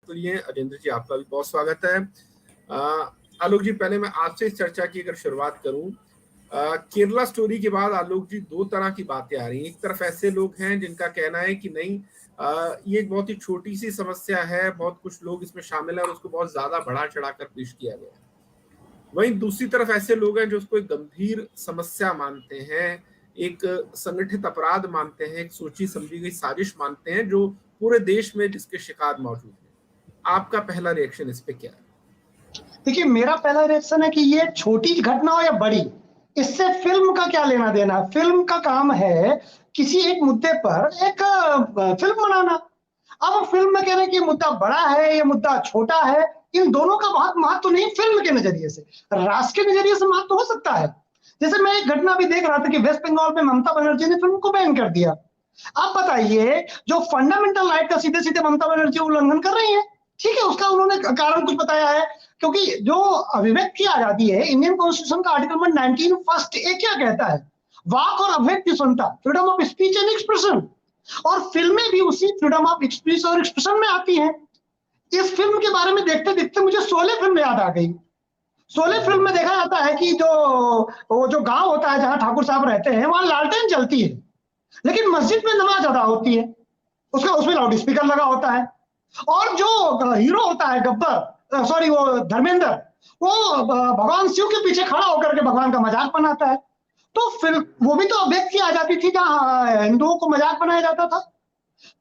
के लिए। अजेंद्र जी, आपका भी बहुत स्वागत है। आलोक जी, पहले मैं आपसे इस चर्चा की अगर शुरुआत करूं, केरला स्टोरी के बाद आलोक जी दो तरह की बातें आ रही हैं। एक तरफ ऐसे लोग हैं जिनका कहना है कि नहीं, ये एक बहुत ही छोटी सी समस्या है, बहुत कुछ लोग इसमें शामिल हैं और उसको बहुत ज्यादा बढ़ा चढ़ा कर पेश किया गया है। वहीं दूसरी तरफ ऐसे लोग हैं जो उसको एक गंभीर समस्या मानते हैं, एक संगठित अपराध मानते हैं, एक सोची समझी गई साजिश मानते हैं जो पूरे देश में जिसके शिकार मौजूद हैं। आपका पहला रिएक्शन इस पे क्या है? देखिए, मेरा पहला रिएक्शन है कि ये छोटी घटना हो या बड़ी, इससे फिल्म का क्या लेना देना। फिल्म का काम है किसी एक मुद्दे पर एक फिल्म बनाना। अब फिल्म में कह रहे हैं कि मुद्दा बड़ा है, ये मुद्दा छोटा है, इन दोनों का बहुत महत्व तो नहीं फिल्म के नजरिए से, राष्ट्र के नजरिए से महत्व तो हो सकता है। जैसे मैं एक घटना भी देख रहा था कि वेस्ट बंगाल में ममता बनर्जी ने फिल्म को बैन कर दिया। आप बताइए, जो फंडामेंटल राइट का सीधे सीधे ममता बनर्जी उल्लंघन कर रही है। ठीक है, उसका उन्होंने कारण कुछ बताया है, क्योंकि जो अभिव्यक्ति की आजादी है, इंडियन कॉन्स्टिट्यूशन का आर्टिकल नंबर 19 फर्स्ट ए क्या कहता है? वाक और अभिव्यक्ति स्वतंत्रता, freedom of speech and expression. और फिल्में भी उसी फ्रीडम ऑफ स्पीच और एक्सप्रेशन में आती हैं। इस फिल्म के बारे में देखते देखते मुझे शोले फिल्म याद आ गई। शोले फिल्म में देखा जाता है कि जो गांव होता है जहां ठाकुर साहब रहते हैं, वहां लालटेन जलती है, लेकिन मस्जिद में नमाज अदा होती है। उसमें लाउड स्पीकर लगा होता है, और जो हीरो होता है गब्बर, सॉरी वो धर्मेंद्र, वो भगवान शिव के पीछे खड़ा होकर के भगवान का मजाक बनाता है। तो फिर वो भी तो अभिव्यक्ति आ जाती थी जहां हिंदुओं को मजाक बनाया जाता था।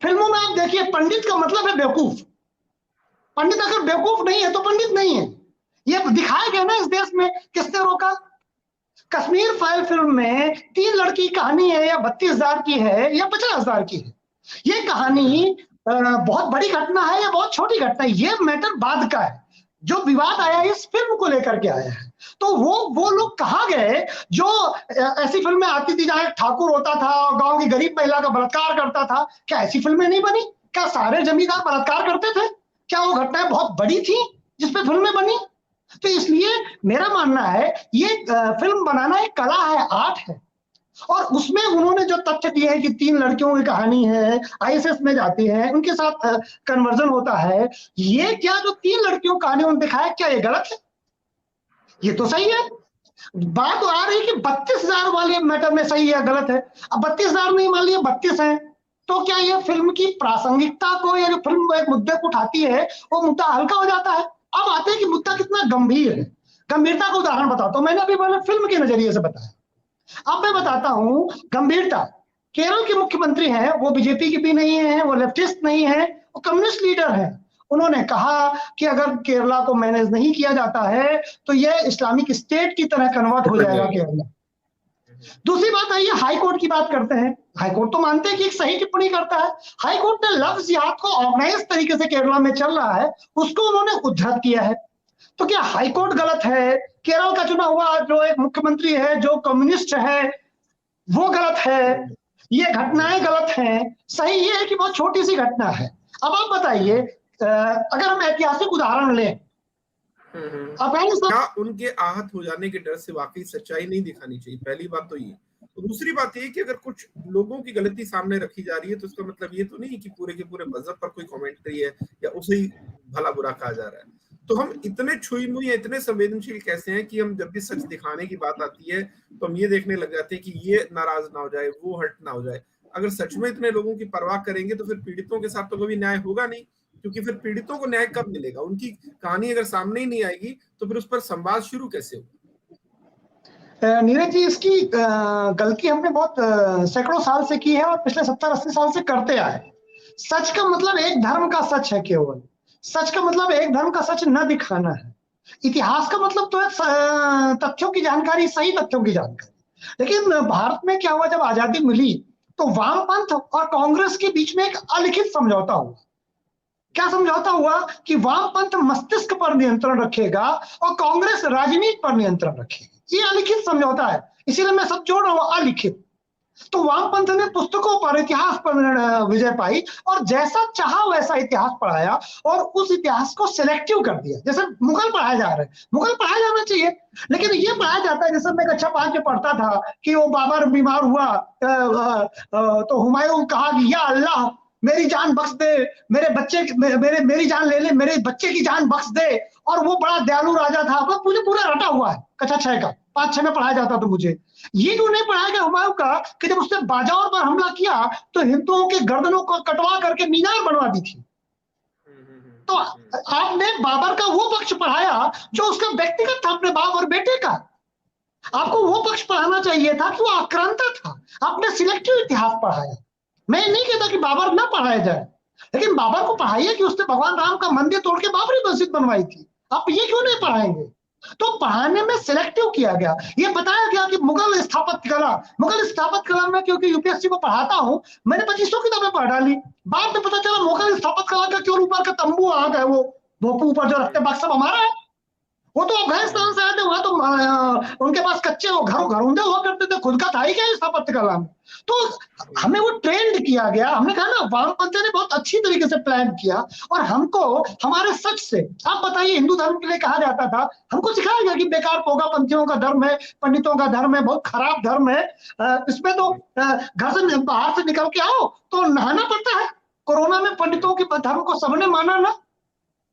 फिल्मों में आप देखिए, पंडित का मतलब है बेवकूफ। पंडित अगर बेवकूफ नहीं है तो पंडित नहीं है। ये दिखाया गया ना इस देश में, किसने रोका? कश्मीर फाइल फिल्म में 3 लड़की की कहानी है, या 32,000 की है या 50,000 की है। ये कहानी बहुत बड़ी घटना है या बहुत छोटी घटना है, ये मैटर बाद का है। जो विवाद आया इस फिल्म को लेकर के आया है। तो वो लोग कहाँ गए जो ऐसी फिल्में आती थी जहां ठाकुर होता था और गांव की गरीब महिला का बलात्कार करता था? क्या ऐसी फिल्में नहीं बनी? क्या सारे जमींदार बलात्कार करते थे? क्या वो घटनाएं बहुत बड़ी थी जिसपे फिल्में बनी? तो इसलिए मेरा मानना है, ये फिल्म बनाना एक कला है, आर्ट है। और उसमें उन्होंने जो तथ्य दिए हैं कि 3 लड़कियों की कहानी है, आईएसएस में जाती है, उनके साथ कन्वर्जन होता है, ये क्या जो 3 लड़कियों की कहानी उन्होंने दिखाया, क्या ये गलत है? ये तो सही है। बात आ रही कि 32,000 वाले मैटर में सही है गलत है। अब 32,000 नहीं, मान लिया 32 है, तो क्या ये फिल्म की प्रासंगिकता को, या जो फिल्म एक मुद्दे को उठाती है वो मुद्दा हल्का हो जाता है? अब आते हैं कि मुद्दा कितना गंभीर है। गंभीरता का उदाहरण बताता हूं। मैंने अभी पहले फिल्म के नजरिए से बताया, अब मैं बताता हूं गंभीरता। केरल के मुख्यमंत्री हैं, वो बीजेपी की भी नहीं है, वो लेफ्टिस्ट नहीं है, वो कम्युनिस्ट लीडर है। उन्होंने कहा कि अगर केरला को मैनेज नहीं किया जाता है तो यह इस्लामिक स्टेट की तरह कन्वर्ट हो जाएगा केरला। दूसरी बात है, ये हाई कोर्ट की बात करते हैं। हाई कोर्ट तो मानते हैं कि एक सही टिप्पणी करता है। हाई कोर्ट ने लफ्ज जिहाद को ऑर्गेनाइज तरीके से केरला में चल रहा है, उसको उन्होंने उद्धृत किया है। तो क्या हाई कोर्ट गलत है? केरल का चुना हुआ जो एक मुख्यमंत्री है जो कम्युनिस्ट है, वो गलत है? ये घटनाएं गलत हैं? सही ये है कि बहुत छोटी सी घटना है। अब आप बताइए, अगर हम ऐतिहासिक उदाहरण लें, क्या उनके आहत हो जाने के डर से वाकई सच्चाई नहीं दिखानी चाहिए? पहली बात तो ये। तो दूसरी बात ये कि अगर कुछ लोगों की गलती सामने रखी जा रही है तो उसका मतलब ये तो नहीं कि पूरे के पूरे मजहब पर कोई कमेंट्री है या उसे ही भला बुरा कहा जा रहा है। तो हम इतने छुई मुई, इतने संवेदनशील कैसे हैं कि हम जब भी सच दिखाने की बात आती है तो हम ये देखने लग जाते हैं कि ये नाराज ना हो जाए, वो हर्ट ना हो जाए। अगर सच में इतने लोगों की परवाह करेंगे तो फिर पीड़ितों के साथ तो कभी न्याय होगा नहीं, क्योंकि फिर पीड़ितों को न्याय कब मिलेगा? उनकी कहानी अगर सामने ही नहीं आएगी तो फिर उस पर संवाद शुरू कैसे होगा? नीरज जी, इसकी गलती हमने बहुत सैकड़ों साल से की है और पिछले 70-80 साल से करते आए। सच का मतलब एक धर्म का सच है केवल। सच का मतलब एक धर्म का सच न दिखाना है। इतिहास का मतलब तो है तथ्यों की जानकारी, सही तथ्यों की जानकारी। लेकिन भारत में क्या हुआ, जब आजादी मिली तो वामपंथ और कांग्रेस के बीच में एक अलिखित समझौता हुआ। क्या समझौता हुआ? कि वामपंथ मस्तिष्क पर नियंत्रण रखेगा और कांग्रेस राजनीति पर नियंत्रण रखेगी। ये अलिखित समझौता है, इसीलिए मैं सब जोड़ रहा हूं, अलिखित। तो वामपंथ ने पुस्तकों पर, इतिहास पर विजय पाई और जैसा चाहा वैसा इतिहास पढ़ाया और उस इतिहास को सिलेक्टिव कर दिया। जैसे मुगल पढ़ाए जा रहे हैं, मुगल पढ़ाया जाना चाहिए, लेकिन ये पढ़ाया जाता है, जैसे मैं कक्षा 5 में पढ़ता था कि वो बाबर बीमार हुआ तो हुमायूं कहा कि या अल्लाह मेरी जान बख्श दे, मेरे बच्चे मेरी जान ले ले, मेरे बच्चे की जान बख्श दे। और वो बड़ा दयालु राजा था, वो मुझे पूरा रटा हुआ है, कक्षा 6 का 5-6 में पढ़ाया जाता था मुझे। ये जो नहीं पढ़ाया गया हुमायूं का कि जब उसने बाजाओर पर हमला किया तो हिंदुओं के गर्दनों को कटवा करके मीनार बनवा दी थी। तो आपने बाबर का वो पक्ष पढ़ाया जो उसका व्यक्तिगत था, अपने बाप और बेटे का। आपको वो पक्ष पढ़ाना चाहिए था कि वो आक्रांता था। आपने सिलेक्टिव इतिहास पढ़ाया। मैं नहीं कहता कि बाबर ना पढ़ाया जाए, लेकिन बाबर को पढ़ाइए कि उसने भगवान राम का मंदिर तोड़ के बाबरी मस्जिद बनवाई थी। आप ये क्यों नहीं पढ़ाएंगे? तो पढ़ाने में सिलेक्टिव किया गया। ये बताया गया कि मुगल स्थापत्य कला में, क्योंकि यूपीएससी को पढ़ाता हूं, मैंने 2500 किताबें पढ़ डाली। बाद में पता चला मुगल स्थापत्य कला का क्यों ऊपर का तंबू आ गए, वो ऊपर जो रखते बाग सब हमारा है। वो तो अफगानिस्तान से आए थे, वहां तो उनके पास कच्चे घरोंदे हुआ करते थे, खुद का था ही क्या स्थापत्य कला में। तो हमें वो ट्रेंड किया गया। हमने कहा ना, वामपंथी ने बहुत अच्छी तरीके से प्लान किया और हमको हमारे सच से, आप बताइए, हिंदू धर्म के लिए कहा जाता था, हमको सिखाया गया कि बेकार पोगा पंथियों का धर्म है, पंडितों का धर्म है, बहुत खराब धर्म है। इसमें तो घर से बाहर से निकल के आओ तो नहाना पड़ता है। कोरोना में पंडितों के धर्म को सबने माना ना,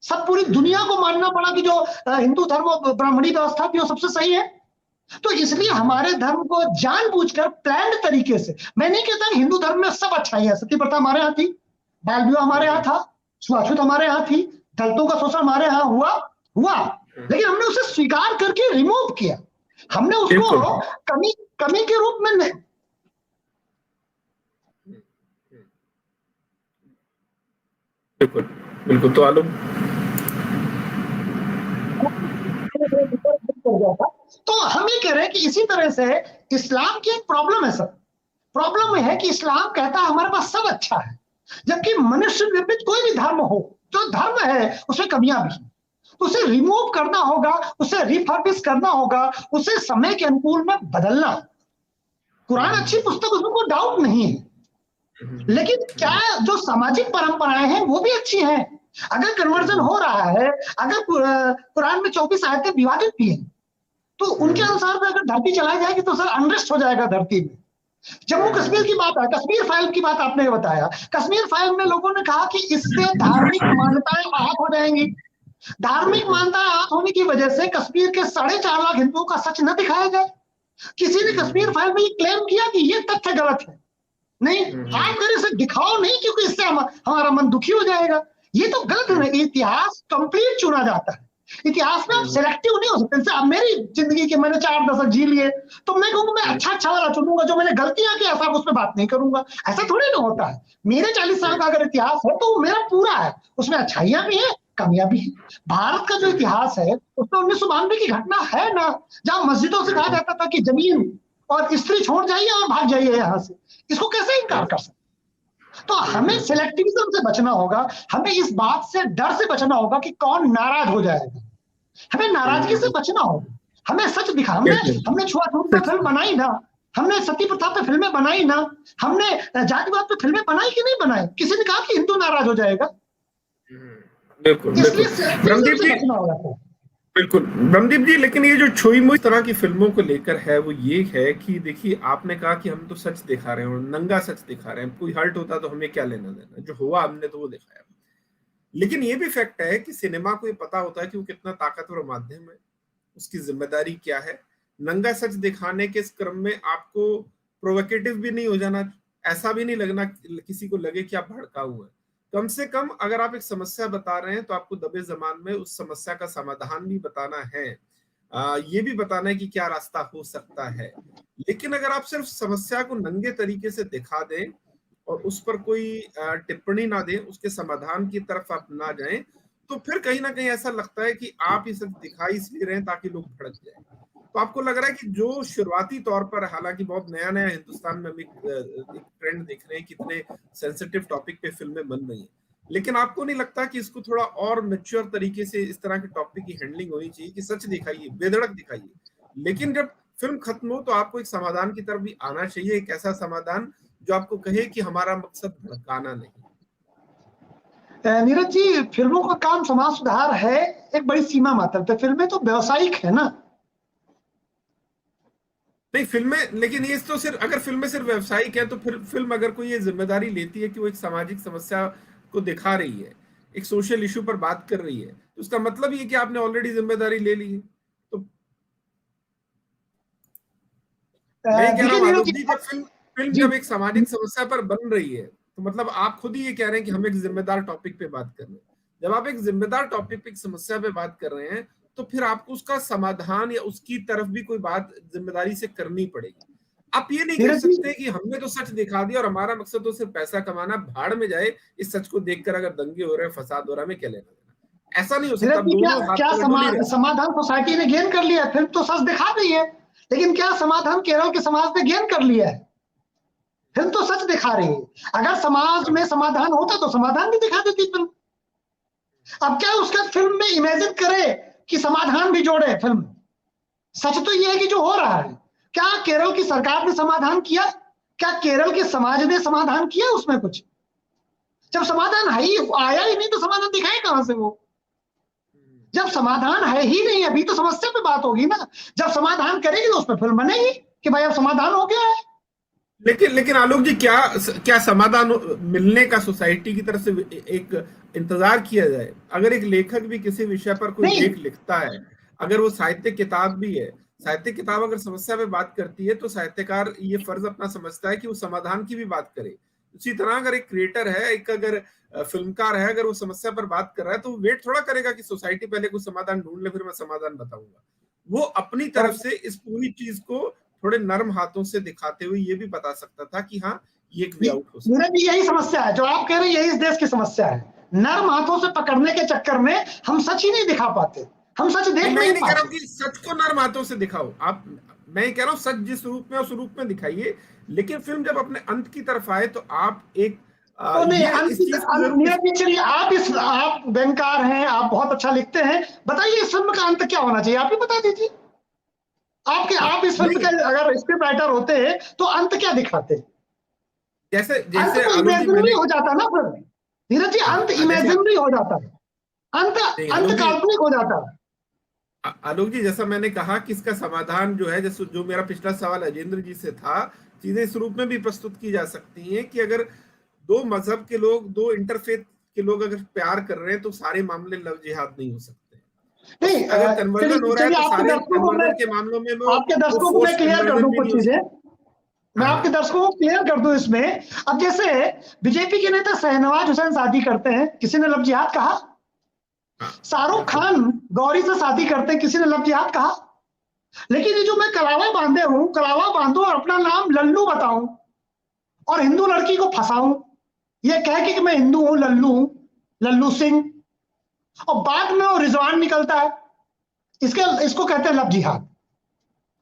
सब पूरी दुनिया को मानना पड़ा कि जो हिंदू धर्म और ब्राह्मणी व्यवस्था थी वो सबसे सही है। तो इसलिए हमारे धर्म को जानबूझकर प्लान्ड तरीके से, मैं नहीं कहता कि हिंदू धर्म में सब अच्छाई है, सती प्रथा हमारे यहाँ थी, बाल विवाह हमारे यहाँ था, छुआछूत हमारे यहाँ थी, दलितों का शोषण हमारे यहाँ हुआ, लेकिन हमने उसे स्वीकार करके रिमूव किया। हमने उसको कमी के रूप में नहीं। बिल्कुल। तो आलम, तो हम ये कह रहे हैं कि इसी तरह से इस्लाम की एक प्रॉब्लम है सर। प्रॉब्लम है कि इस्लाम कहता है हमारे पास सब अच्छा है, जबकि मनुष्य निर्मित कोई भी धर्म हो, जो धर्म है उसमें कमियां भी हैं, तो उसे रिमूव करना होगा, उसे रिफर्बिश करना होगा, उसे समय के अनुकूल में बदलना। कुरान अच्छी पुस्तक, उसमें कोई डाउट नहीं है, लेकिन क्या जो सामाजिक परंपराएं हैं वो भी अच्छी हैं। अगर कन्वर्जन हो रहा है, अगर कुरान में 24 आयतें विवादित भी हैं, तो उनके अनुसार अगर धरती चलाई जाएगी तो सर अनरेस्ट हो जाएगा धरती में। जम्मू कश्मीर की बात है, कश्मीर फाइल की बात आपने बताया, कश्मीर फाइल में लोगों ने कहा कि इससे धार्मिक मान्यताएं आहत हो जाएंगी। धार्मिक मान्यताएं आहत होने की वजह से कश्मीर के 4.5 लाख हिंदुओं का सच न दिखाया जाए। किसी ने कश्मीर फाइल में ये क्लेम किया कि ये तथ्य गलत है। नहीं, आप अगर इसे दिखाओ नहीं, क्योंकि इससे हमारा मन दुखी हो जाएगा। ये तो गलत है। इतिहास कंप्लीट चुना जाता है, इतिहास में आप सिलेक्टिव नहीं हो सकते। जैसे अब मेरी जिंदगी के मैंने 4 दशक जी लिए, तो मैं कहूंगा मैं अच्छा वाला चुनूंगा, जो मैंने गलतियां की ऐसा उस पर बात नहीं करूंगा। ऐसा थोड़ी ना होता है। मेरे 40 साल का अगर इतिहास है तो वो मेरा पूरा है, उसमें अच्छाइयां भी है, कमियां भी है। भारत का जो इतिहास है उसमें 1992 की घटना है ना, जहां मस्जिदों से कहा जाता था कि जमीन और स्त्री छोड़ जाइए और भाग जाइए यहाँ से। इसको कैसे इनकार कर सकते? तो हमें सिलेक्टिविज्म से बचना होगा, हमें इस बात से डर से बचना होगा कि कौन नाराज हो जाएगा। हमें नाराजगी से बचना होगा, हमें सच दिखा। हमने छुआछूत पे फिल्म बनाई ना, हमने सती प्रथा पे फिल्में बनाई ना, हमने जातिवाद पे फिल्में बनाई कि नहीं बनाई? किसी ने कहा कि हिंदू नाराज हो जाएगा? बिल्कुल ब्रह्मदीप जी, लेकिन ये जो छोई मोई तरह की फिल्मों को लेकर है वो ये है कि देखिए, आपने कहा कि हम तो सच दिखा रहे हैं और नंगा सच दिखा रहे हैं, कोई हर्ट होता तो हमें क्या लेना देना, जो हुआ हमने तो वो दिखाया। लेकिन ये भी फैक्ट है कि सिनेमा को ये पता होता है कि वो कितना ताकतवर माध्यम है, उसकी जिम्मेदारी क्या है। नंगा सच दिखाने के क्रम में आपको प्रोवोकेटिव भी नहीं हो जाना, ऐसा भी नहीं लगना किसी को लगे कि आप भड़काऊ हैं। कम से कम अगर आप एक समस्या बता रहे हैं तो आपको दबे जबान में उस समस्या का समाधान भी बताना है, ये भी बताना है कि क्या रास्ता हो सकता है। लेकिन अगर आप सिर्फ समस्या को नंगे तरीके से दिखा दें और उस पर कोई टिप्पणी ना दें, उसके समाधान की तरफ आप ना जाएं, तो फिर कहीं ना कहीं ऐसा लगता है कि आप ये सब दिखाई इसलिए रहे हैं ताकि लोग भड़क जाएं। तो आपको लग रहा है कि जो शुरुआती तौर पर, हालांकि बहुत नया नया हिंदुस्तान में एक ट्रेंड देख रहे हैं, कितने सेंसिटिव टॉपिक पे फिल्में बन रही हैं, लेकिन आपको नहीं लगता कि इसको थोड़ा और मैच्योर तरीके से इस तरह के टॉपिक की हैंडलिंग होनी चाहिए कि सच दिखाइए, बेधड़क दिखाइए, लेकिन जब फिल्म खत्म हो तो आपको एक समाधान की तरफ भी आना चाहिए, एक ऐसा समाधान जो आपको कहे कि हमारा मकसद भड़काना नहीं। नीरज जी, फिल्मों का काम समाज सुधार है एक बड़ी सीमा मात्र पे, फिल्में तो व्यवसायिक है ना। नहीं फिल्में, लेकिन ये तो सिर्फ, अगर फिल्में सिर्फ व्यवसायिक है तो फिर फिल्म अगर कोई ये जिम्मेदारी लेती है कि वो एक सामाजिक समस्या को दिखा रही है, एक सोशल इशू पर बात कर रही है, तो उसका मतलब ये कि आपने ऑलरेडी जिम्मेदारी ले ली है। तो मैं कह रहा देखिए हूँ नीरज आलोक जी, जब फिल्म जी, जब एक सामाजिक समस्या पर बन रही है तो मतलब आप खुद ही ये कह रहे हैं कि हम एक जिम्मेदार टॉपिक पे बात कर रहे हैं। जब आप एक जिम्मेदार टॉपिक पे, एक समस्या पे बात कर रहे हैं, तो फिर आपको उसका समाधान या उसकी तरफ भी कोई बात जिम्मेदारी से करनी पड़ेगी। आप ये नहीं कह नीरज जी, सकते कि हमने तो सच दिखा दिया और हमारा मकसद तो सिर्फ पैसा कमाना, भाड़ में जाए इस सच को देखकर, अगर दंगे हो रहे हैं, फसाद हो रहा है, में क्या लेना देना। ऐसा नहीं हो सकता, नीरज अब जी, क्या दोनों हाथ क्या तो लड्डू नहीं रहे। समाधान सोसाइटी ने गेन कर लिया है? फिल्म तो सच दिखा रही है, लेकिन क्या समाधान केरल के समाज ने गेन कर लिया है? फिल्म तो सच दिखा रही है। अगर समाज में समाधान होता तो समाधान भी दिखा देती फिल्म। अब क्या उसका फिल्म में इमेजिन करे कि समाधान भी जोड़े फिल्म। सच तो यह है कि जो हो रहा है, क्या केरल की सरकार ने समाधान किया? क्या केरल के समाज ने समाधान किया उसमें कुछ? जब समाधान है ही, आया ही नहीं तो समाधान दिखाए कहां से वो? जब समाधान है ही नहीं, अभी तो समस्या पे बात होगी ना। जब समाधान करेगी तो उसमें फिल्म बनेगी कि भाई अब समाधान हो गया है। लेकिन लेकिन आलोक जी, क्या क्या समाधान मिलने का सोसाइटी की तरफ से एक इंतजार किया जाए? अगर एक लेखक भी किसी विषय पर कोई नहीं, लेख लिखता है, अगर वो साहित्यिक किताब भी है, साहित्यिक किताब अगर समस्या पे बात करती है, तो साहित्यकार ये फर्ज अपना समझता है कि वो समाधान की भी बात करे। उसी तरह अगर एक क्रिएटर है, एक अगर फिल्मकार है, अगर वो समस्या पर बात कर रहा है, तो वो वेट थोड़ा करेगा कि सोसाइटी पहले कोई समाधान ढूंढ ले फिर मैं समाधान बताऊंगा। वो अपनी तरफ से इस पूरी चीज को थोड़े नर्म हाथों से दिखाते हुए ये भी बता सकता था कि हाँ, ये एक वे आउट हो सकता नीरज जी, यही समस्या है जो आप कह रहे हैं, यही इस देश की समस्या है। नर्म हाथों से पकड़ने के चक्कर में हम सच ही नहीं दिखा पाते, हम सच है। देख मैं ये नहीं नहीं कह रहा हूँ पाते। कि सच को नर्म हाथों से दिखाओ आप, मैं ये कह रहा हूँ सच जिस रूप में, उस रूप में दिखाइए, लेकिन फिल्म जब अपने अंत की तरफ आए तो आप एक तो नहीं, ये इस चीज को जरूर। नीरज जी चलिए, आप व्यंगकार हैं, आप बहुत अच्छा लिखते हैं, बताइए इस फिल्म का अंत क्या होना चाहिए, आप ही बता दीजिए। आप इस फिल्म नहीं, के अगर स्क्रिप्ट राइटर होते तो अंत क्या दिखाते? जैसे अंत जैसे तो आलोक जी इमेजिनरी मैंने, हो जाता ना फिर। नीरज जी, अंत जैसे इमेजिनरी हो जाता है, अंत नहीं अंत आलोक जी, काल्पनिक हो जाता है। आलोक जी जैसा मैंने कहा कि इसका समाधान जो है, जैसे जो मेरा पिछला सवाल अजेंद्र जी से था, चीजें इस रूप में भी प्रस्तुत की जा सकती हैं कि अगर दो मजहब के लोग, दो इंटरफेथ के लोग अगर प्यार कर रहे हैं तो सारे मामले लव जिहाद नहीं हो सकते। और नहीं, अगर कन्वर्जन हो चलिए रहा है चलिए, तो सारे कन्वर्जन के मामलों में आपके वो दर्शकों को मैं फोर्स क्लियर कर कन्वर्जन दूं भी कुछ नहीं हो चीजें। सकता। मैं हाँ आपके हाँ दर्शकों को क्लियर कर दूं इसमें। अब जैसे बीजेपी के नेता शहनवाज हुसैन शादी करते हैं, किसी ने लव जिहाद कहा? हाँ, शाहरुख बिल्कुल। खान गौरी से शादी करते हैं, किसी ने लव जिहाद कहा? लेकिन ये जो मैं कलावा बांधे हूं, कलावा बांधू और अपना नाम लल्लू बताऊं और हिंदू लड़की को फंसाऊं, ये कह के कि मैं हिंदू हूं, लल्लू हूं, लल्लू सिंह, और बाद में वो रिजवान निकलता है, इसको कहते हैं लव जिहाद।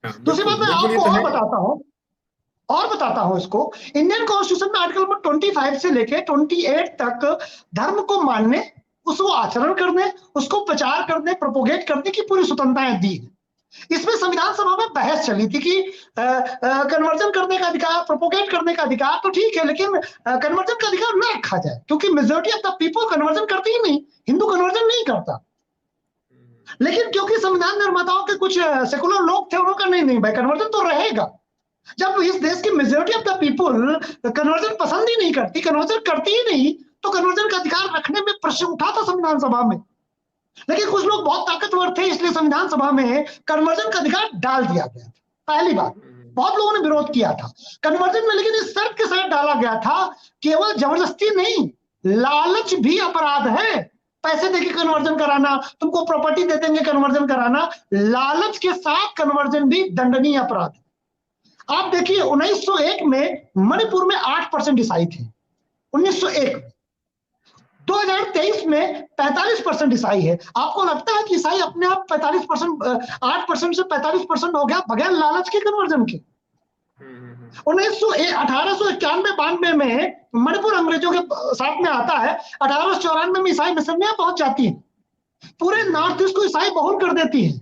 हाँ दूसरी बिल्कुल बात मैं बिल्कुल, ये आपको तो और है। बताता हूं, इसको इंडियन कॉन्स्टिट्यूशन में आर्टिकल नंबर 25 से लेके 28 तक धर्म को मानने, उसको आचरण करने, उसको प्रचार करने, प्रोपोगेट करने की पूरी स्वतंत्रता दी। इसमें संविधान सभा में बहस चली थी कि कन्वर्जन करने का अधिकार, प्रोपोगेट करने का अधिकार तो ठीक है, लेकिन कन्वर्जन का अधिकार न रखा जाए, क्योंकि majority of the people conversion करती ही नहीं, हिंदू कन्वर्जन नहीं करता। लेकिन क्योंकि संविधान निर्माताओं के कुछ सेकुलर लोग थे, उन्होंने कहा नहीं नहीं भाई, कन्वर्जन तो रहेगा। जब इस देश की majority of the people conversion पसंद ही नहीं करती, कन्वर्जन करती ही नहीं, तो कन्वर्जन का अधिकार रखने में प्रश्न उठा था संविधान सभा में। लेकिन कुछ लोग बहुत ताकतवर थे, इसलिए संविधान सभा में कन्वर्जन का अधिकार डाल दिया गया था। पहली बात, बहुत लोगों ने विरोध किया था कन्वर्जन में, लेकिन इस शर्त के साथ डाला गया था, केवल जबरदस्ती नहीं, लालच भी अपराध है। पैसे देके कन्वर्जन कराना, तुमको प्रॉपर्टी दे देंगे कन्वर्जन कराना, लालच के साथ कन्वर्जन भी दंडनीय अपराध। आप देखिए 1901 में मणिपुर में 8% ईसाई थे, 1901 में। 2023 में 45% ईसाई है। आपको लगता है कि ईसाई अपने आप 45%, 8% से 45% हो गया बगैर लालच के कन्वर्जन के? 1891-92 में मणिपुर अंग्रेजों के साथ में आता है, 1894 में ईसाई मिशनरियां पहुंच जाती है, पूरे नॉर्थ ईस्ट को ईसाई बहुल कर देती है।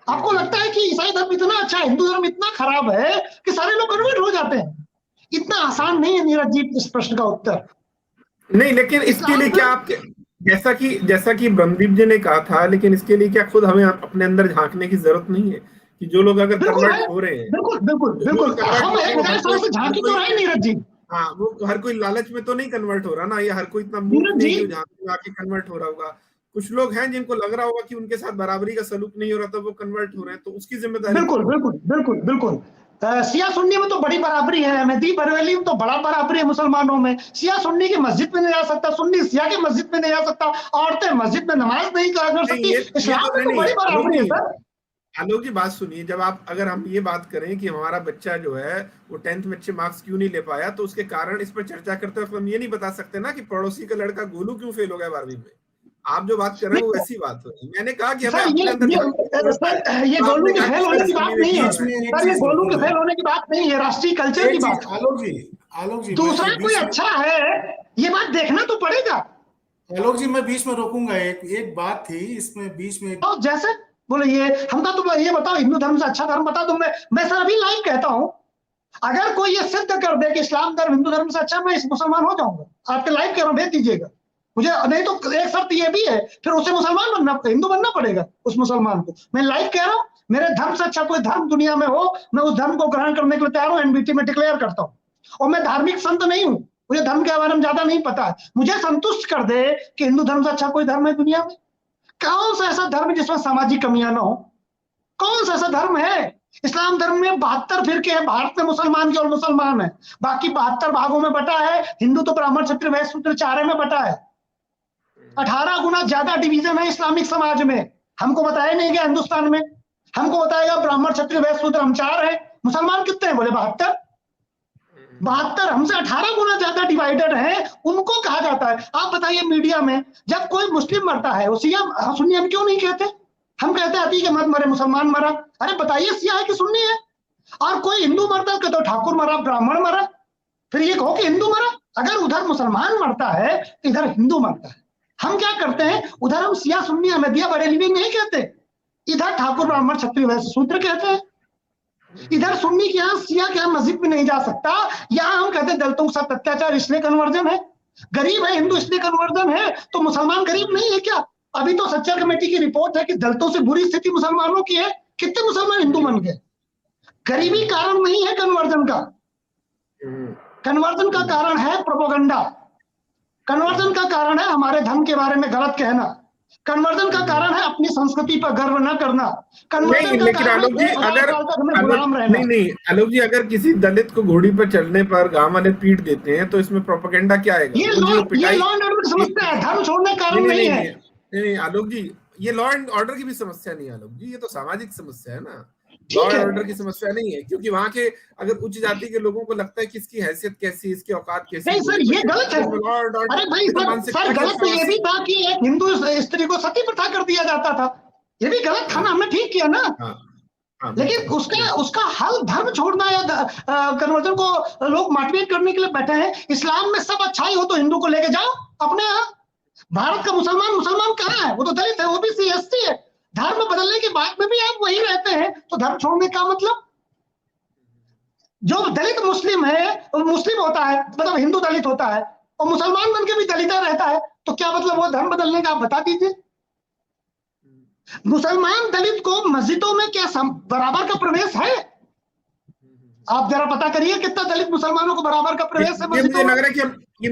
आपको लगता है कि ईसाई धर्म इतना अच्छा है, हिंदू धर्म इतना खराब है कि सारे लोग कन्वर्ट हो जाते हैं? इतना आसान नहीं है नीरज जी इस प्रश्न का उत्तर। नहीं, लेकिन इसके लिए क्या आपके, जैसा कि ब्रह्मदीप जी ने कहा था, लेकिन इसके लिए क्या खुद हमें अपने अंदर झांकने की जरूरत नहीं है कि जो लोग अगर बिल्कुल कन्वर्ट हो रहे हैं, बिल्कुल बिल्कुल बिल्कुल, हम एक नए साल से झांकी तो रहे नीरज जी। हाँ, वो हर कोई लालच में तो नहीं कन्वर्ट हो रहा ना, या हर कोई इतना मूर्ख नीरज नहीं जी कि झांकी में आके कन्वर्ट हो रहा होगा। कुछ लोग हैं जिनको लग रहा होगा कि उनके साथ बराबरी का सलूक नहीं हो रहा, तो वो कन्वर्ट हो रहे हैं, तो उसकी जिम्मेदारी बिल्कुल बिल्कुल बिल्कुल बिल्कुल। शिया सुन्नी में तो बड़ी बराबरी है, अहमदी बरेलवी में तो बड़ा बराबरी है मुसलमानों में। शिया सुन्नी की मस्जिद में नहीं जा सकता, सुन्नी शिया की मस्जिद में नहीं जा सकता, औरतें मस्जिद में नमाज नहीं कर सकती। ये इस्लाम तो में तो बड़ी बराबरी है सर। आलोक जी बात सुनिए, जब आप अगर हम ये बात करें कि हमारा बच्चा जो है वो 10th में अच्छे मार्क्स क्यों नहीं ले पाया, तो उसके कारण इस पर चर्चा करते वक्त हम ये नहीं बता सकते ना कि पड़ोसी का लड़का गोलू क्यों फेल हो गया 12वीं में। आप जो बात कर रहे हैं वो वैसी बात हो रही। मैंने कहा कि हमें सर अपने अंदर ये गोलू के फेल होने की बात नहीं है सर, ये गोलू के फेल होने की बात नहीं है, राष्ट्रीय कल्चर की बात। आलोक जी दूसरा कोई अच्छा है, ये बात देखना तो पड़ेगा। आलोक जी मैं बीच में रोकूंगा, एक बात थी इसमें बीच में। तो जैसे बोले ये हम तो ये बताओ हिंदू धर्म से अच्छा धर्म बता दो। मैं सर अभी लाइव कहता हूँ, अगर कोई ये सिद्ध कर दे कि इस्लाम धर्म हिंदू धर्म से अच्छा, मैं इस मुसलमान हो जाऊंगा। आपके लाइव कह रहा हूँ, भेज दीजिएगा मुझे। नहीं तो एक शर्त ये भी है, फिर उसे मुसलमान बनना, हिंदू बनना पड़ेगा उस मुसलमान को। मैं लाइव कह रहा हूँ, मेरे धर्म से अच्छा कोई धर्म दुनिया में हो, मैं उस धर्म को ग्रहण करने के लिए तैयार हूँ। एनबीटी में डिक्लेयर करता हूँ। और मैं धार्मिक संत नहीं हूँ, मुझे धर्म के बारे में ज्यादा नहीं पता है। मुझे संतुष्ट कर दे कि हिंदू धर्म से अच्छा कोई धर्म है दुनिया में। कौन सा ऐसा धर्म जिसमें सामाजिक कमियां ना हो? कौन सा ऐसा धर्म है? इस्लाम धर्म में 72 फिरके हैं, भारत में मुसलमान केवल मुसलमान है, बाकी 72 भागों में बटा है। हिंदू तो ब्राह्मण क्षत्रिय वैश्य शूद्र 4 में बटा है। 18 गुना ज्यादा डिवीजन है इस्लामिक समाज में। हमको बताया नहीं गया हिंदुस्तान में, हमको बताएगा ब्राह्मण क्षत्रिय वैश्य शूद्र हम 4 है। मुसलमान कितने हैं? बोले 72। 72 हमसे 18 गुना ज्यादा डिवाइडेड है, उनको कहा जाता है। आप बताइए मीडिया में जब कोई मुस्लिम मरता है, वो सिया सुन्नी हम क्यों नहीं कहते? हम कहते हैं अतीक अहमद मरे, मुसलमान मरा। अरे बताइए सिया है कि सुन्नी है? और कोई हिंदू मरता है तो ठाकुर मरा, ब्राह्मण मरा, फिर ये कहो कि हिंदू मरा। अगर उधर मुसलमान मरता है तो इधर हिंदू मरता है। हम क्या करते हैं, उधर हम सिया सुन्नी अहमदिया बरेलवी नहीं कहते, इधर ठाकुर ब्राह्मण क्षत्रिय वैश्य शूद्र कहते हैं। इधर सुन्नी के यहाँ सिया के यहाँ मस्जिद में नहीं जा सकता, यहाँ हम कहते हैं दलितों के साथ अत्याचार इसलिए कन्वर्जन है। गरीब है हिंदू इसलिए कन्वर्जन है, तो मुसलमान गरीब नहीं है क्या? अभी तो सच्चर कमेटी की रिपोर्ट है कि दलितों से बुरी स्थिति मुसलमानों की है। कितने मुसलमान हिंदू बन गए? गरीबी कारण नहीं है कन्वर्जन का। कन्वर्जन का कारण है प्रोपोगंडा। कन्वर्जन का कारण है हमारे धर्म के बारे में गलत कहना। कन्वर्जन का कारण है अपनी संस्कृति पर गर्व न करना। नहीं, लेकिन आलोक जी अगर नहीं आलोक जी, अगर किसी दलित को घोड़ी पर चढ़ने पर गांव वाले पीट देते हैं तो इसमें प्रोपेगेंडा क्या आएगा? ये लॉ एंड ऑर्डर की समस्या है, धर्म छोड़ने का कारण नहीं है। नहीं आलोक जी, ये लॉ एंड ऑर्डर की भी समस्या नहीं है आलोक जी, ये तो सामाजिक समस्या है ना, लॉ एंड ऑर्डर की समस्या नहीं है। क्योंकि वहां के अगर उच्च जाति के लोगों को लगता है कि इसकी हैसियत कैसी, इसकी औकात कैसी। नहीं सर ये गलत है। अरे भाई सर गलत तो ये भी था कि एक हिंदू स्त्री को सती प्रथा कर दिया जाता था, ये भी गलत था ना, हमने ठीक किया ना। लेकिन उसका हल धर्म छोड़ना या कन्वर्जन को लोग मोटिवेट करने के लिए बैठे हैं। इस्लाम में सब अच्छाई हो तो हिंदू को लेके जाओ अपने यहाँ। भारत का मुसलमान कहाँ है? वो तो दलित है, ओबीसी एसटी है। धर्म बदलने के बाद में भी आप वही रहते हैं, तो धर्म छोड़ने का मतलब? जो दलित मुस्लिम है वो मुस्लिम होता है, मतलब हिंदू दलित होता है, और मुसलमान बन के भी दलित रहता है, तो क्या मतलब वो धर्म बदलने का? आप बता दीजिए। मुसलमान दलित को मस्जिदों में क्या बराबर का प्रवेश है? आप जरा पता करिए कितना दलित मुसलमानों को बराबर का प्रवेश है मस्जिदों में।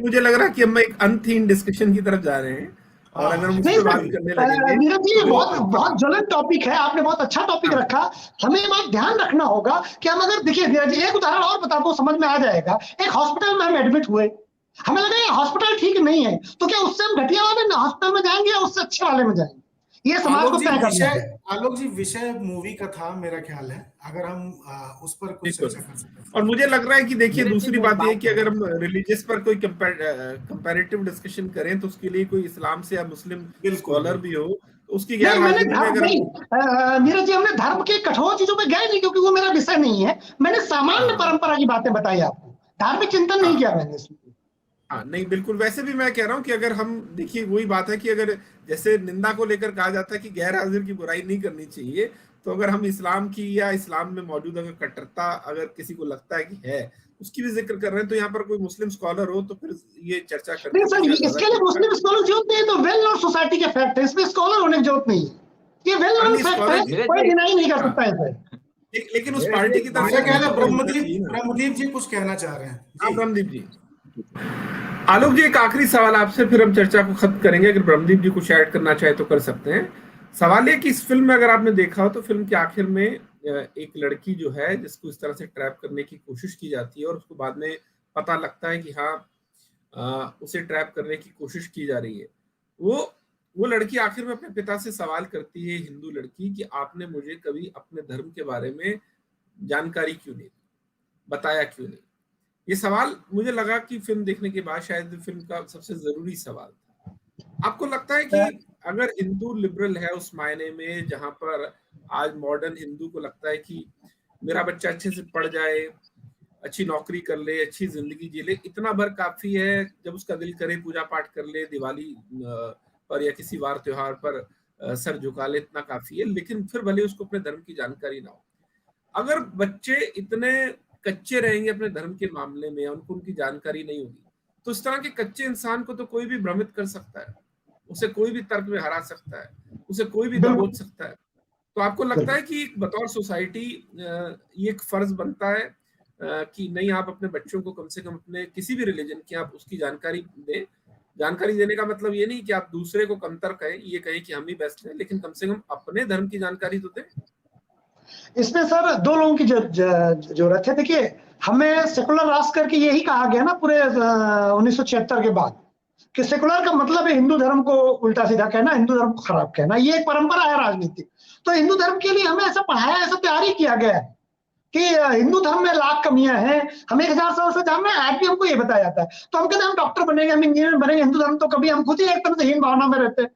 मुझे लग रहा है कि हम एक अनथीन डिस्कशन की तरफ जा रहे हैं, और अगर हम इस पे बात करने लगेंगे। नीरज जी बहुत ज्वलंत टॉपिक है, आपने बहुत अच्छा टॉपिक रखा। हमें बात ध्यान रखना होगा कि हम अगर देखिए नीरज जी, एक उदाहरण और बता दो समझ में आ जाएगा। एक हॉस्पिटल में हम एडमिट हुए, हमें लगा ये हॉस्पिटल ठीक नहीं है, तो क्या उससे हम घटिया वाले हॉस्पिटल में जाएंगे या उससे अच्छे वाले में जाएंगे? ये समाज को तय करना है। आलोक जी विषय मूवी का था मेरा ख्याल है, अगर हम उस पर कुछ चर्चा कर सकते। और मुझे लग रहा है कि देखिए दूसरी बात ये कि अगर हम रिलीजियस पर कोई कंपैरेटिव डिस्कशन करें तो उसके लिए कोई इस्लाम से या मुस्लिम स्कॉलर भी हो तो उसकी गैर हाजिरी में अगर नीरज जी हमने धर्म के कठोर चीजों पे गए नहीं, क्योंकि वो मेरा विषय नहीं है। मैंने सामान्य परंपरा की बातें बताई आपको, धार्मिक चिंतन नहीं किया मैंने इसमें। हाँ नहीं बिल्कुल, वैसे भी मैं कह रहा हूँ कि अगर हम देखिए वही बात है कि अगर जैसे निंदा को लेकर कहा जाता है कि गैर हाजिर की बुराई नहीं करनी चाहिए, तो अगर हम इस्लाम की या इस्लाम में मौजूद अगर कट्टरता अगर किसी को लगता है कि है, उसकी भी जिक्र कर रहे हैं, तो यहाँ पर कोई मुस्लिम स्कॉलर हो तो फिर ये चर्चा करते हैं। इसके लिए मुस्लिम स्कॉलर जरूरत नहीं है, तो वेल नोन सोसाइटी के फैक्ट है, इसमें स्कॉलर होने की जरूरत नहीं है। ये वेल नोन फैक्ट है, कोई डिनाई नहीं कर सकता है। लेकिन उस पार्टी की तरफ मेरा ख्याल है से ब्रह्मदीप जी कुछ कहना चाह रहे हैं। हाँ ब्रह्मदीप जी। आलोक जी, एक आखिरी सवाल आपसे, फिर हम चर्चा को खत्म करेंगे। अगर ब्रह्मदीप जी कुछ ऐड करना चाहे तो कर सकते हैं। सवाल ये कि इस फिल्म में अगर आपने देखा हो तो फिल्म के आखिर में एक लड़की जो है जिसको इस तरह से ट्रैप करने की कोशिश की जाती है और उसको बाद में पता लगता है कि हाँ उसे ट्रैप करने की कोशिश की जा रही है, वो लड़की आखिर में अपने पिता से सवाल करती है, हिंदू लड़की, कि आपने मुझे कभी अपने धर्म के बारे में जानकारी क्यों नहीं दी, बताया क्यों नहीं। ये सवाल मुझे लगा कि फिल्म देखने के बाद शायद फिल्म का सबसे जरूरी सवाल था। आपको लगता है कि अगर हिंदू लिबरल है उस मायने में जहां पर आज मॉडर्न हिंदू को लगता है कि मेरा बच्चा अच्छे से पढ़ जाए, अच्छी नौकरी कर ले, अच्छी जिंदगी जी ले, इतना भर काफी है, जब उसका दिल करे पूजा पाठ कर ले, दिवाली पर या किसी वार त्योहार पर सर झुका ले, इतना काफी है, लेकिन फिर भले उसको अपने धर्म की जानकारी ना हो। अगर बच्चे इतने कच्चे रहेंगे अपने धर्म के मामले में, उनको उनकी जानकारी नहीं होगी, तो इस तरह के कच्चे इंसान को तो कोई भी भ्रमित कर सकता है, उसे कोई भी तर्क में हरा सकता है, उसे कोई भी दबोच सकता है। तो आपको लगता है कि बतौर सोसाइटी ये एक फर्ज बनता है कि नहीं, आप अपने बच्चों को कम से कम अपने किसी भी रिलीजन की आप उसकी जानकारी दें। जानकारी देने का मतलब ये नहीं कि आप दूसरे को कमतर कहें, ये कहें कि हम ही बेस्ट हैं, लेकिन कम से कम अपने धर्म की जानकारी तो दें। इसमें सर दो लोगों की जरूरत है। देखिए, हमें सेकुलर राष्ट्र करके यही कहा गया ना पूरे 1976 के बाद, कि सेकुलर का मतलब है हिंदू धर्म को उल्टा सीधा कहना, हिंदू धर्म को खराब कहना। ये एक परंपरा है राजनीति। तो हिंदू धर्म के लिए हमें ऐसा पढ़ाया, ऐसा तैयारी किया गया है कि हिंदू धर्म में लाख कमियां हैं, हम 1000 साल से जान रहे हैं, आज भी हमको ये बताया जाता है। तो हम कहते हैं हम डॉक्टर बनेंगे, हम इंजीनियर बनेंगे, हिंदू धर्म तो कभी, हम खुद ही एक तरह से हीन भावना में रहते हैं।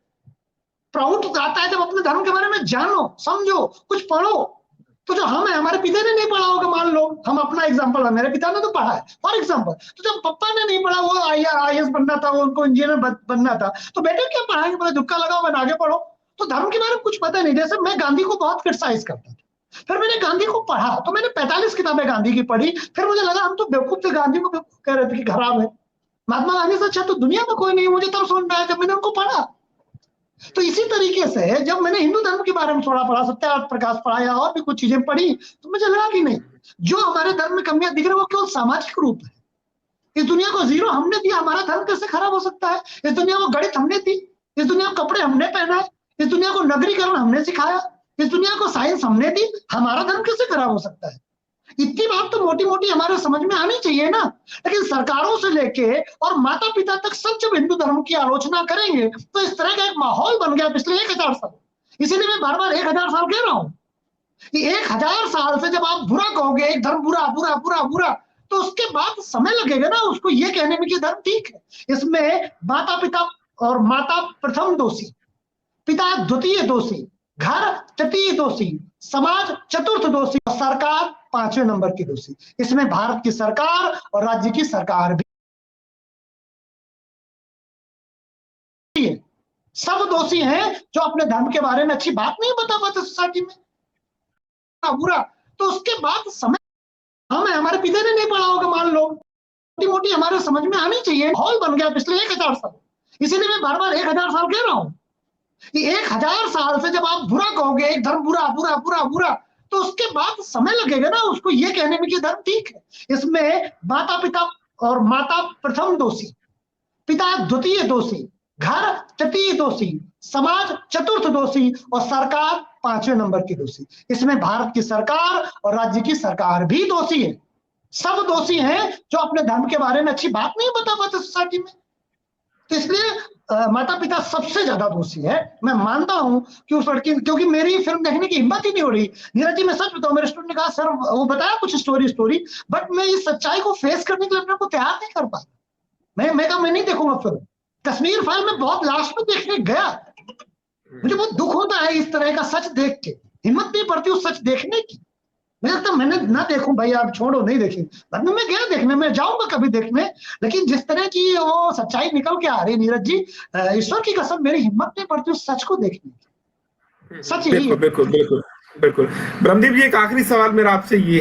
प्राउड आता है जब अपने धर्म के बारे में जानो, समझो, कुछ पढ़ो। तो जो हम है, हमारे पिता ने नहीं पढ़ा होगा, मान लो हम अपना एग्जांपल है, मेरे पिता ने तो पढ़ा है फॉर एग्जांपल, तो जब पापा ने नहीं पढ़ा, वो आईएएस बनना था, वो उनको इंजीनियर बनना था, तो बेटे क्या पढ़ाएंगे, बोले धक्का लगाओ, मैंने आगे पढ़ो। तो धर्म के बारे में कुछ पता नहीं। जैसे मैं गांधी को बहुत क्रिटिसाइज करता था, फिर मैंने गांधी को पढ़ा, तो मैंने 45 किताबें गांधी की पढ़ी, फिर मुझे लगा हम तो बेवकूफ थे, गांधी को बेवकूफ कह रहे थे कि खराब है। महात्मा गांधी से अच्छा तो दुनिया में कोई नहीं, मुझे तब समझ में आया जब मैंने उनको पढ़ा। तो इसी तरीके से जब मैंने हिंदू धर्म के बारे में थोड़ा पढ़ा, सत्याग्रह प्रकाश पढ़ा या और भी कुछ चीजें पढ़ी, तो मुझे लगा कि नहीं, जो हमारे धर्म में कमियां दिख रही है वो केवल सामाजिक रूप है। इस दुनिया को जीरो हमने दिया, हमारा धर्म कैसे खराब हो सकता है? इस दुनिया को गणित हमने दी, इस दुनिया को कपड़े हमने पहनाए, इस दुनिया को नगरीकरण हमने सिखाया, इस दुनिया को साइंस हमने दी, हमारा धर्म कैसे खराब हो सकता है? इतनी बात तो मोटी मोटी हमारे समझ में आनी चाहिए ना। लेकिन सरकारों से लेके और माता पिता तक सब जब हिंदू धर्म की आलोचना करेंगे तो इस तरह का एक माहौल बन गया पिछले 1000 साल। इसीलिए मैं बार बार 1000 साल कह रहा हूं कि 1000 साल से जब आप बुरा कहोगे, एक धर्म बुरा बुरा बुरा बुरा, तो उसके बाद समय लगेगा ना उसको ये कहने में कि धर्म ठीक है। इसमें माता पिता और माता प्रथम दोषी, पिता द्वितीय दोषी, घर तृतीय दोषी, समाज चतुर्थ दोषी और सरकार 5वें नंबर की दोषी। इसमें भारत की सरकार और राज्य की सरकार भी सब दोषी हैं, जो अपने धर्म के बारे में अच्छी बात नहीं बता पाते सोसाइटी में बुरा। तो उसके बाद समय, हमारे पिता ने नहीं पढ़ा होगा, मान लो, मोटी मोटी हमारे समझ में आनी चाहिए। माहौल बन गया पिछले 1000 साल। इसीलिए मैं बार बार 1000 साल कह रहा हूं कि 1000 साल से जब आप बुरा कहोगे, एक धर्म बुरा बुरा बुरा बुरा, तो उसके बाद समय लगेगा ना उसको ये कहने में कि धर्म ठीक है। इसमें माता पिता और माता प्रथम दोषी, पिता द्वितीय दोषी, घर तृतीय दोषी, समाज चतुर्थ दोषी और सरकार 5वें नंबर की दोषी। इसमें भारत की सरकार और राज्य की सरकार भी दोषी है। सब दोषी हैं जो अपने धर्म के बारे में अच्छी बात नहीं बता पाते सोसाइटी में। तो इसलिए माता पिता सबसे ज्यादा दोषी है। मैं मानता हूं कि उस लड़की, क्योंकि मेरी फिल्म देखने की हिम्मत ही नहीं हो रही। नीरज जी, मैं सच बताऊं, मेरे स्टूडेंट ने कहा सर वो बताया कुछ स्टोरी, बट मैं इस सच्चाई को फेस करने के लिए अपने को तैयार नहीं कर पाया। मैं कहा मैं नहीं देखूंगा फिल्म। कश्मीर फाइल में बहुत लास्ट में देखने गया, मुझे बहुत दुख होता है इस तरह का सच देख के, हिम्मत नहीं पड़ती उस सच देखने की। मुझे लगता मैंने ना देखूं भाई, आप छोड़ो, नहीं देखेंगे। बाद में मैं गया देखने, मैं जाऊंगा कभी देखने, लेकिन जिस तरह की वो सच्चाई निकल के आ रही नीरज जी, ईश्वर की कसम मेरी हिम्मत नहीं पड़ती उस सच को देखने की। सच यही है। बिल्कुल बिल्कुल बिल्कुल बिल्कुल। ब्रह्मदीप जी, एक आखिरी सवाल मेरा आपसे ये